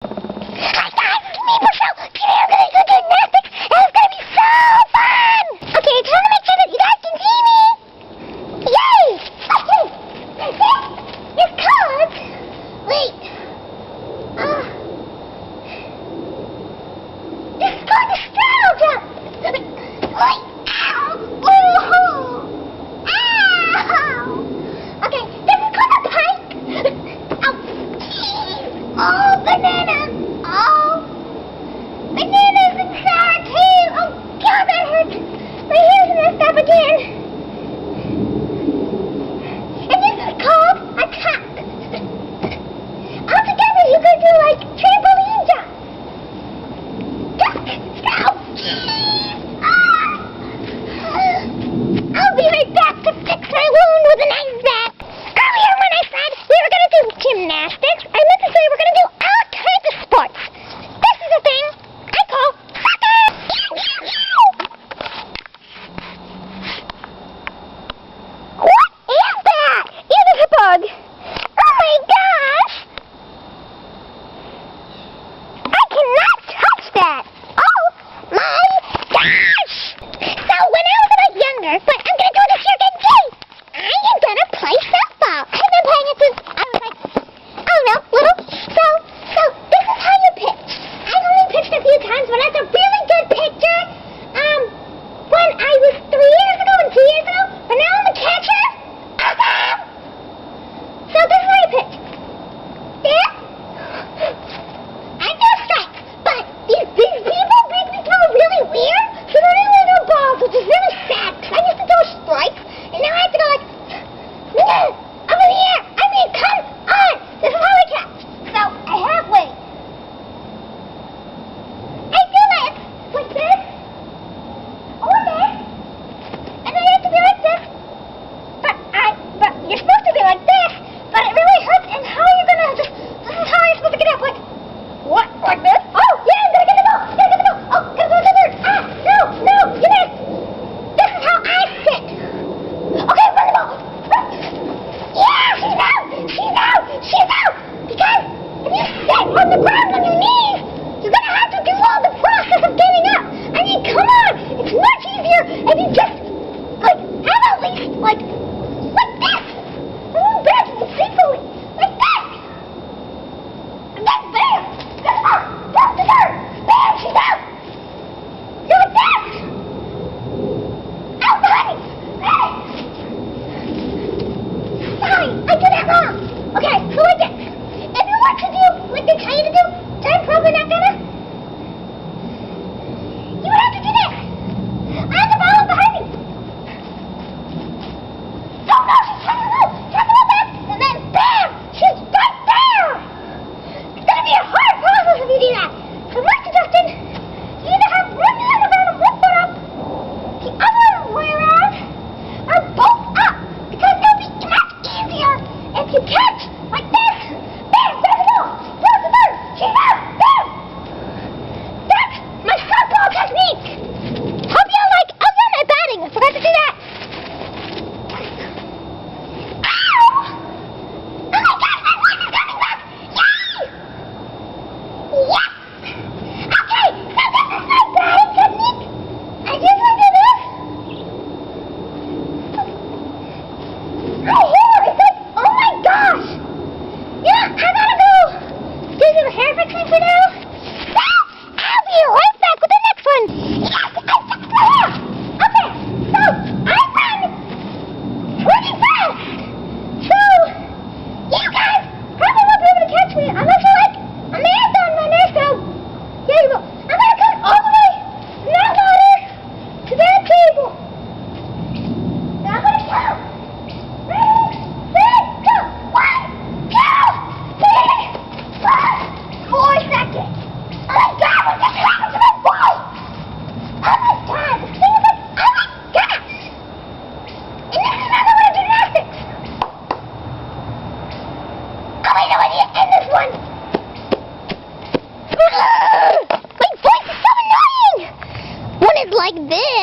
Hi guys, it's me, Marcel. Today I'm gonna do gymnastics, and it's gonna be so fun! Okay, I'm trying to make sure that you guys can see me. Yay! This is called... Wait. This is called the straddle jump. Wait. Ow! Ooh! Ow! Okay, this is called a pike. Ow! Oh, banana! Oh! Bananas inside too! Oh God, that hurts! My hair's messed up again! And this is called a tuck. All together you could do like trampoline jump. Tuck! Ow! I'll be right back to fix my wound with an ice bath. Earlier when I said we were going to do gymnastics, I meant to say we're going to do all kinds of sports. This is a thing I call soccer! What is that? Is it a bug? Oh my gosh! I cannot touch that! Oh my gosh! So when I was a bit younger, but I'm going to do this year again too, I am going to play softball. I've been playing it since I was like, I don't know, little. So this is how you pitch. I've only pitched a few times, but that's a really good pitcher. When I was 3 years ago and 2 years ago, but now I'm a catcher. Awesome! So this is how you pitch. There. I do strikes, but these people make me throw really weird, so they don't even throw balls, which is really sad, because I used to throw strikes, and now I have to go like, no, up in the air. I mean, come on. This is how I catch. So I halfway. I do this like this, or this, and then you have to be like this. But you're supposed to be like this, but it really hurts. And how are you gonna just? This is how you're supposed to get up. Like what? Like this? Oh yeah, I'm gonna get the ball. Gotta get the ball. Oh, gotta go to the third. Ah, no, you missed. This is how I sit. Okay, run the ball. Yeah, she's out! Because if you sit on the ground on your knees, you're gonna have to do all the process of getting up. I mean, come on! It's much easier if you just, like, have at least, like this! A little bit, you can see fully. Like this! And then bam! That's the third! Bam, she's out! Do it this! Out, honey! Hey! Sorry, I did that wrong. Okay, so like this. If you want to do what they tell you to do, I'm probably not gonna. You would have to do this. I have the ball behind me. Oh no, she's trying to move. Trying to move back. And then bam, she's right there. It's gonna be a hard process if you do that. So my suggestion, you either have one knee on the ground and one foot up, the other way around, or both up. Because it'll be much easier if you catch like this. Bam, there's the ball. There's the bird. She's out. Bam. That's my softball technique. Hope y'all like. Oh yeah, my batting. I forgot to do that. Ow! Oh my gosh, my voice is coming back. Yay! Yes. Okay, so this is my batting technique. I just want to do this. My hair is like, oh my gosh! Yeah, I gotta go do some hair fixing for now. I'll be right back with the next one. Yes, I fixed my hair. Okay, so I run pretty fast. So you guys probably won't be able to catch me unless you're like a marathon runner. So here you go. I'm gonna come all the way from that ladder to that table. Now I'm gonna count. Ready, set, go! 1, 2, 3, 4 seconds. Oh my God, what just happened to my voice? Oh my God, this thing is like, oh my gosh! And this is another one of gymnastics. Oh wait, no, I need to end this one. My voice is so annoying. When it's like this.